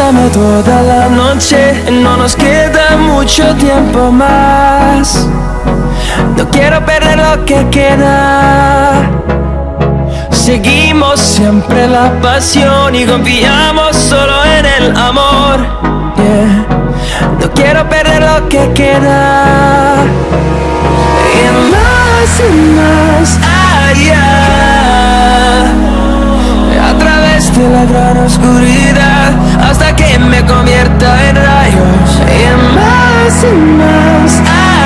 Dame toda la noche, no nos queda mucho tiempo más. No quiero perder lo que queda. Seguimos siempre la pasión y confiamos solo en el amor. Yeah. No quiero perder lo que queda. Y más allá, a través de la gran oscuridad, hasta que me convierta en rayos. Y más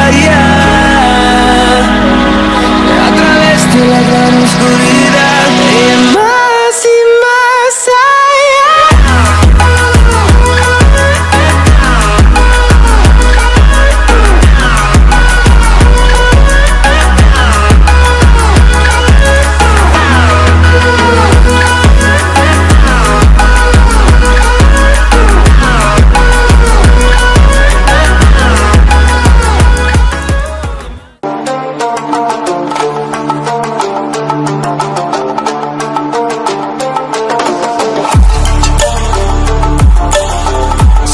allá, a través de la gran oscuridad, y más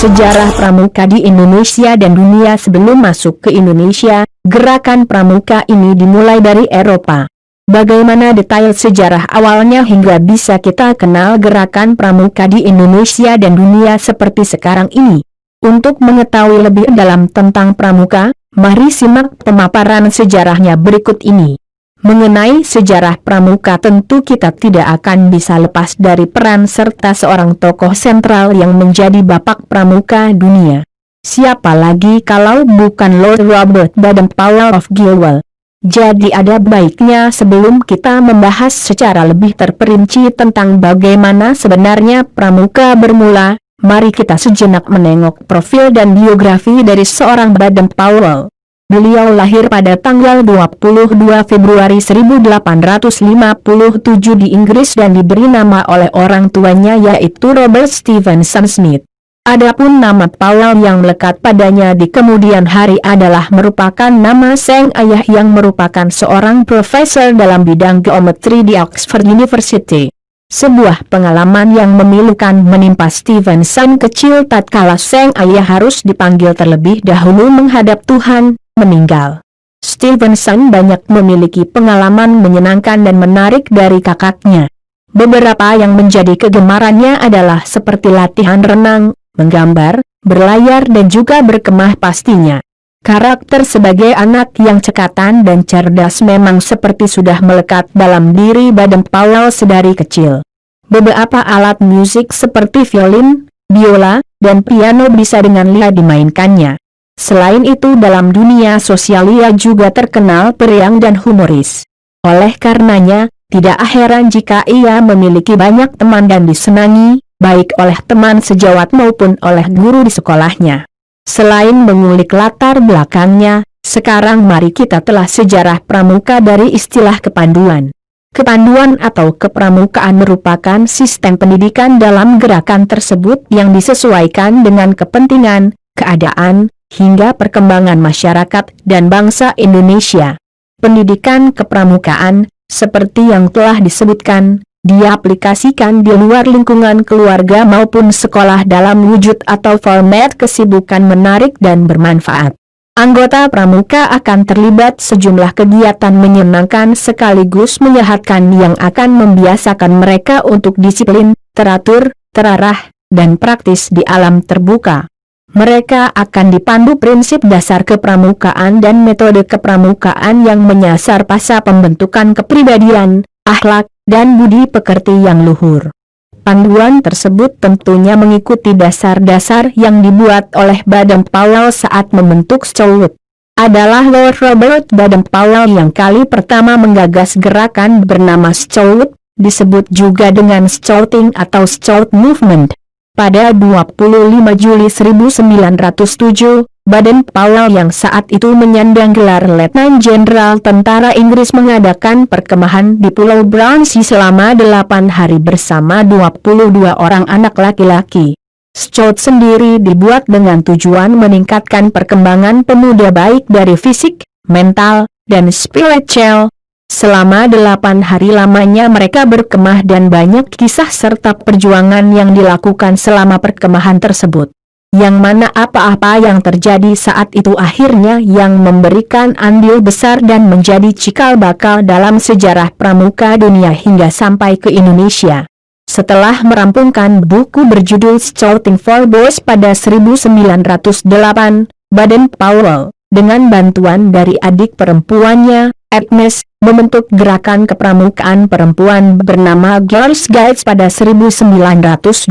Sejarah pramuka di Indonesia dan dunia. Sebelum masuk ke Indonesia, gerakan pramuka ini dimulai dari Eropa. Bagaimana detail sejarah awalnya hingga bisa kita kenal gerakan pramuka di Indonesia dan dunia seperti sekarang ini? Untuk mengetahui lebih dalam tentang pramuka, mari simak pemaparan sejarahnya berikut ini. Mengenai sejarah pramuka, tentu kita tidak akan bisa lepas dari peran serta seorang tokoh sentral yang menjadi bapak pramuka dunia. Siapa lagi kalau bukan Lord Robert Baden-Powell of Gilwell. Jadi ada baiknya sebelum kita membahas secara lebih terperinci tentang bagaimana sebenarnya pramuka bermula, mari kita sejenak menengok profil dan biografi dari seorang Baden-Powell. Beliau lahir pada tanggal 22 Februari 1857 di Inggris dan diberi nama oleh orang tuanya yaitu Robert Stevenson Smith. Adapun nama Powell yang melekat padanya di kemudian hari adalah merupakan nama sang ayah yang merupakan seorang profesor dalam bidang geometri di Oxford University. Sebuah pengalaman yang memilukan menimpa Stevenson kecil tatkala sang ayah harus dipanggil terlebih dahulu menghadap Tuhan, meninggal. Stevenson banyak memiliki pengalaman menyenangkan dan menarik dari kakaknya. Beberapa yang menjadi kegemarannya adalah seperti latihan renang, menggambar, berlayar dan juga berkemah pastinya. Karakter sebagai anak yang cekatan dan cerdas memang seperti sudah melekat dalam diri Baden-Powell sedari kecil. Beberapa alat musik seperti violin, biola, dan piano bisa dengan lihat dimainkannya. Selain itu dalam dunia sosial ia juga terkenal periang dan humoris. Oleh karenanya, tidak heran jika ia memiliki banyak teman dan disenangi, baik oleh teman sejawat maupun oleh guru di sekolahnya. Selain mengulik latar belakangnya, sekarang mari kita telah sejarah pramuka dari istilah kepanduan. Kepanduan atau kepramukaan merupakan sistem pendidikan dalam gerakan tersebut yang disesuaikan dengan kepentingan, keadaan, hingga perkembangan masyarakat dan bangsa Indonesia. Pendidikan kepramukaan, seperti yang telah disebutkan, diaplikasikan di luar lingkungan keluarga maupun sekolah dalam wujud atau format kesibukan menarik dan bermanfaat. Anggota pramuka akan terlibat sejumlah kegiatan menyenangkan sekaligus menyehatkan yang akan membiasakan mereka untuk disiplin, teratur, terarah, dan praktis di alam terbuka. Mereka akan dipandu prinsip dasar kepramukaan dan metode kepramukaan yang menyasar pada pembentukan kepribadian, akhlak, dan budi pekerti yang luhur. Panduan tersebut tentunya mengikuti dasar-dasar yang dibuat oleh Baden-Powell saat membentuk Scouts. Adalah Lord Robert Baden-Powell yang kali pertama menggagas gerakan bernama Scouts, disebut juga dengan Scouting atau Scout Movement. Pada 25 Juli 1907, Baden-Powell yang saat itu menyandang gelar Letnan Jenderal Tentara Inggris mengadakan perkemahan di Pulau Bransea selama 8 hari bersama 22 orang anak laki-laki. Scout sendiri dibuat dengan tujuan meningkatkan perkembangan pemuda baik dari fisik, mental, dan spiritual. Selama 8 hari lamanya mereka berkemah dan banyak kisah serta perjuangan yang dilakukan selama perkemahan tersebut. Yang mana apa-apa yang terjadi saat itu akhirnya yang memberikan andil besar dan menjadi cikal bakal dalam sejarah pramuka dunia hingga sampai ke Indonesia. Setelah merampungkan buku berjudul Scouting for Boys pada 1908, Baden-Powell, dengan bantuan dari adik perempuannya, Agnes, membentuk gerakan kepramukaan perempuan bernama Girls Guides pada 1912.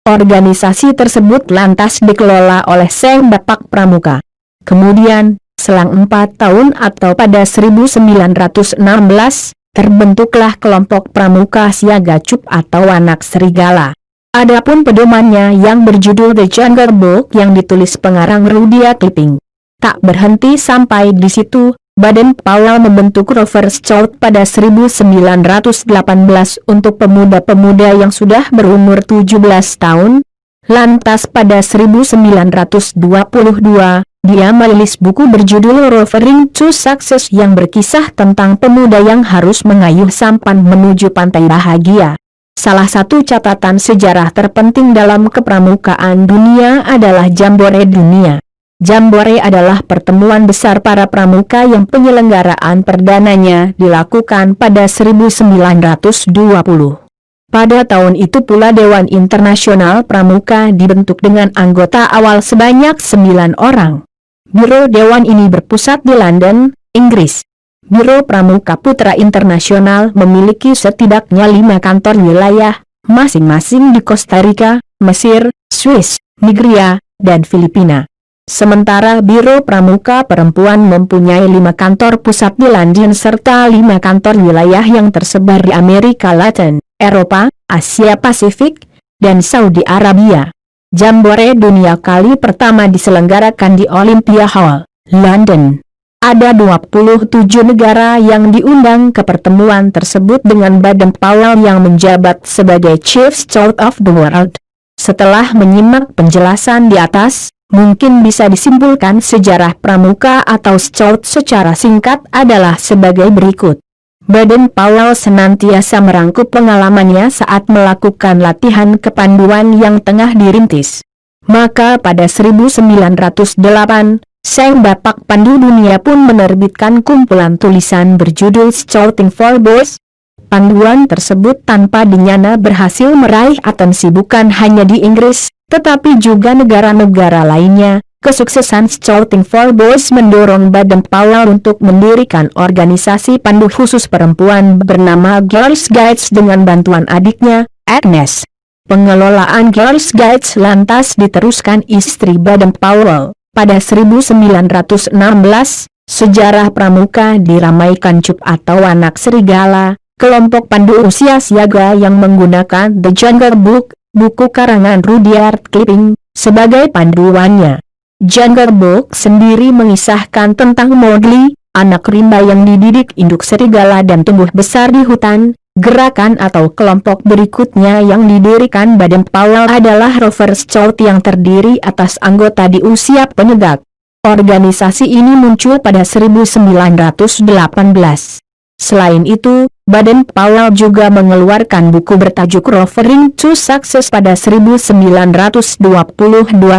Organisasi tersebut lantas dikelola oleh Sang Bapak Pramuka. Kemudian, selang 4 tahun atau pada 1916, terbentuklah kelompok pramuka siaga cup atau anak serigala. Adapun pedomannya yang berjudul The Jungle Book yang ditulis pengarang Rudyard Kipling. Tak berhenti sampai di situ, Baden-Powell membentuk Rover Scout pada 1918 untuk pemuda-pemuda yang sudah berumur 17 tahun. Lantas pada 1922, dia merilis buku berjudul Rovering to Success yang berkisah tentang pemuda yang harus mengayuh sampan menuju pantai bahagia. Salah satu catatan sejarah terpenting dalam kepramukaan dunia adalah Jambore Dunia. Jambore adalah pertemuan besar para pramuka yang penyelenggaraan perdananya dilakukan pada 1920. Pada tahun itu pula Dewan Internasional Pramuka dibentuk dengan anggota awal sebanyak 9 orang. Biro Dewan ini berpusat di London, Inggris. Biro Pramuka Putra Internasional memiliki setidaknya 5 kantor wilayah, masing-masing di Costa Rica, Mesir, Swiss, Nigeria, dan Filipina. Sementara Biro Pramuka Perempuan mempunyai 5 kantor pusat di London serta 5 kantor wilayah yang tersebar di Amerika Latin, Eropa, Asia Pasifik, dan Saudi Arabia. Jambore Dunia kali pertama diselenggarakan di Olympia Hall, London. Ada 27 negara yang diundang ke pertemuan tersebut dengan Baden-Powell yang menjabat sebagai Chief Scout of the World. Setelah menyimak penjelasan di atas, mungkin bisa disimpulkan sejarah pramuka atau scout secara singkat adalah sebagai berikut. Baden-Powell senantiasa merangkup pengalamannya saat melakukan latihan kepanduan yang tengah dirintis. Maka pada 1908, Sang Bapak Pandu Dunia pun menerbitkan kumpulan tulisan berjudul Scouting for Boys. Panduan tersebut tanpa dinyana berhasil meraih atensi bukan hanya di Inggris, tetapi juga negara-negara lainnya. Kesuksesan Scouting for Boys mendorong Baden-Powell untuk mendirikan organisasi pandu khusus perempuan bernama Girls Guides dengan bantuan adiknya, Agnes. Pengelolaan Girls Guides lantas diteruskan istri Baden-Powell. Pada 1916, sejarah pramuka diramaikan cup atau anak serigala, kelompok pandu usia siaga yang menggunakan The Jungle Book, buku karangan Rudyard Kipling, sebagai panduannya. Jungle Book sendiri mengisahkan tentang Mowgli, anak rimba yang dididik induk serigala dan tumbuh besar di hutan. Gerakan atau kelompok berikutnya yang didirikan Baden-Powell adalah Rover Scout yang terdiri atas anggota di usia penegak. Organisasi ini muncul pada 1918. Selain itu, Baden-Powell juga mengeluarkan buku bertajuk Rovering to Success pada 1922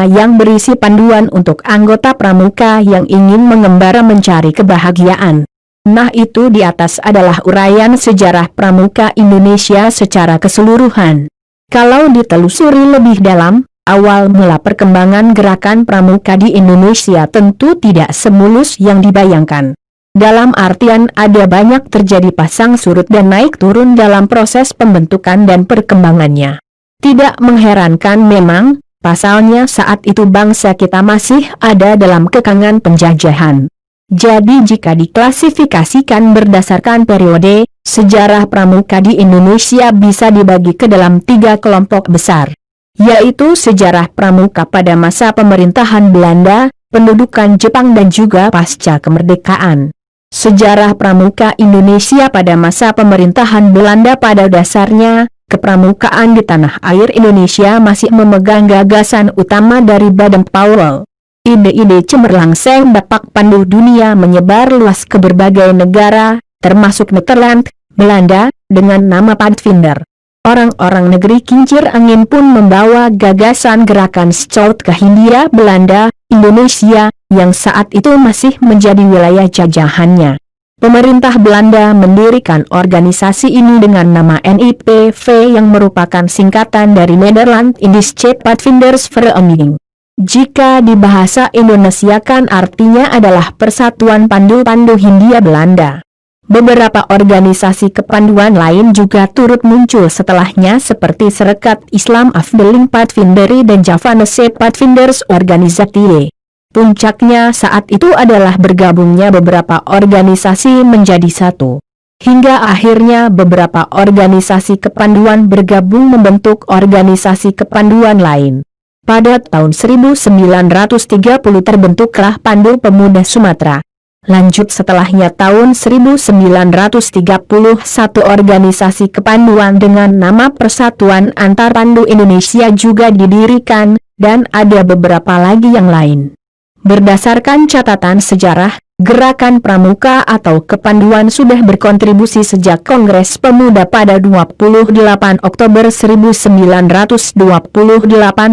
yang berisi panduan untuk anggota pramuka yang ingin mengembara mencari kebahagiaan. Nah, itu di atas adalah uraian sejarah pramuka Indonesia secara keseluruhan. Kalau ditelusuri lebih dalam, awal mula perkembangan gerakan pramuka di Indonesia tentu tidak semulus yang dibayangkan. Dalam artian ada banyak terjadi pasang surut dan naik turun dalam proses pembentukan dan perkembangannya. Tidak mengherankan memang, pasalnya saat itu bangsa kita masih ada dalam kekangan penjajahan. Jadi jika diklasifikasikan berdasarkan periode, sejarah pramuka di Indonesia bisa dibagi ke dalam 3 kelompok besar, yaitu sejarah pramuka pada masa pemerintahan Belanda, pendudukan Jepang dan juga pasca kemerdekaan. Sejarah pramuka Indonesia pada masa pemerintahan Belanda pada dasarnya, kepramukaan di tanah air Indonesia masih memegang gagasan utama dari Baden-Powell. Ide-ide cemerlang Sang Bapak Pandu Dunia menyebar luas ke berbagai negara, termasuk Nederland, Belanda, dengan nama Pathfinder. Orang-orang negeri kincir angin pun membawa gagasan gerakan Scout ke Hindia Belanda, Indonesia, yang saat itu masih menjadi wilayah jajahannya. Pemerintah Belanda mendirikan organisasi ini dengan nama NIPV yang merupakan singkatan dari Nederland Indische Padvinders Vereniging. Jika dibahasa Indonesiakan artinya adalah Persatuan Pandu-Pandu Hindia Belanda. Beberapa organisasi kepanduan lain juga turut muncul setelahnya seperti Serekat Islam Afdeling Padvinderi dan Javanese Padvinders Organisatie. Puncaknya saat itu adalah bergabungnya beberapa organisasi menjadi satu. Hingga akhirnya beberapa organisasi kepanduan bergabung membentuk organisasi kepanduan lain. Pada tahun 1930 terbentuklah Pandu Pemuda Sumatera. Lanjut setelahnya tahun 1931 organisasi kepanduan dengan nama Persatuan Antar Pandu Indonesia juga didirikan, dan ada beberapa lagi yang lain. Berdasarkan catatan sejarah, Gerakan Pramuka atau Kepanduan sudah berkontribusi sejak Kongres Pemuda pada 28 Oktober 1928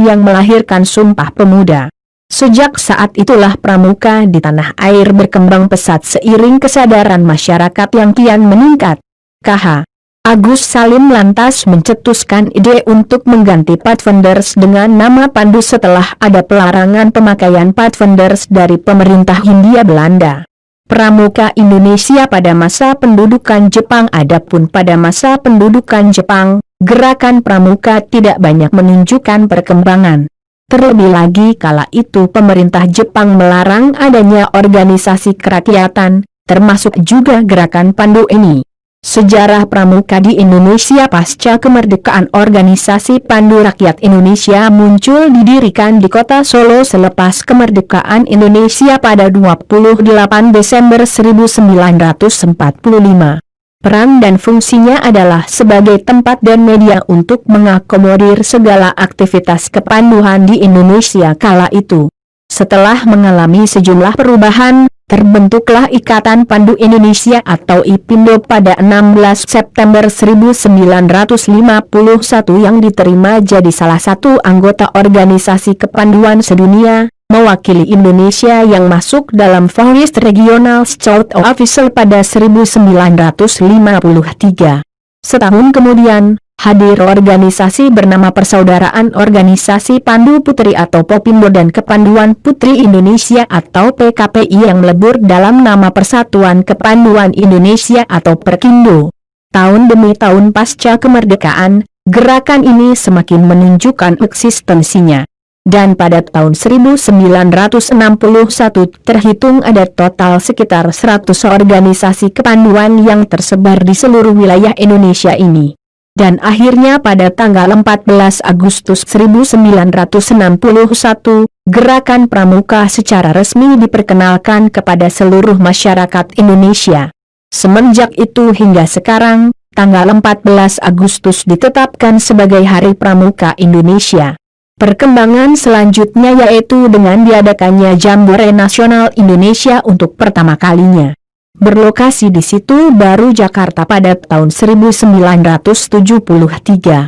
yang melahirkan Sumpah Pemuda. Sejak saat itulah pramuka di tanah air berkembang pesat seiring kesadaran masyarakat yang kian meningkat. KH. Agus Salim lantas mencetuskan ide untuk mengganti Pathfinders dengan nama Pandu setelah ada pelarangan pemakaian Pathfinders dari pemerintah Hindia Belanda. Pramuka Indonesia pada masa pendudukan Jepang. Adapun pada masa pendudukan Jepang, gerakan pramuka tidak banyak menunjukkan perkembangan. Terlebih lagi kala itu pemerintah Jepang melarang adanya organisasi kerakyatan, termasuk juga gerakan Pandu ini. Sejarah pramuka di Indonesia pasca kemerdekaan. Organisasi Pandu Rakyat Indonesia muncul didirikan di kota Solo selepas kemerdekaan Indonesia pada 28 Desember 1945. Peran dan fungsinya adalah sebagai tempat dan media untuk mengakomodir segala aktivitas kepanduan di Indonesia kala itu. Setelah mengalami sejumlah perubahan, terbentuklah Ikatan Pandu Indonesia atau IPINDO pada 16 September 1951 yang diterima jadi salah satu anggota organisasi kepanduan sedunia, mewakili Indonesia yang masuk dalam Far-East Regional Scout Official pada 1953. Setahun kemudian, hadir organisasi bernama Persaudaraan Organisasi Pandu Putri atau Popindo dan Kepanduan Putri Indonesia atau PKPI yang melebur dalam nama Persatuan Kepanduan Indonesia atau Perkindo. Tahun demi tahun pasca kemerdekaan, gerakan ini semakin menunjukkan eksistensinya. Dan pada tahun 1961 terhitung ada total sekitar 100 organisasi kepanduan yang tersebar di seluruh wilayah Indonesia ini. Dan akhirnya pada tanggal 14 Agustus 1961, Gerakan Pramuka secara resmi diperkenalkan kepada seluruh masyarakat Indonesia. Semenjak itu hingga sekarang, tanggal 14 Agustus ditetapkan sebagai Hari Pramuka Indonesia. Perkembangan selanjutnya yaitu dengan diadakannya Jambore Nasional Indonesia untuk pertama kalinya. Berlokasi di Situ Baru, Jakarta pada tahun 1973.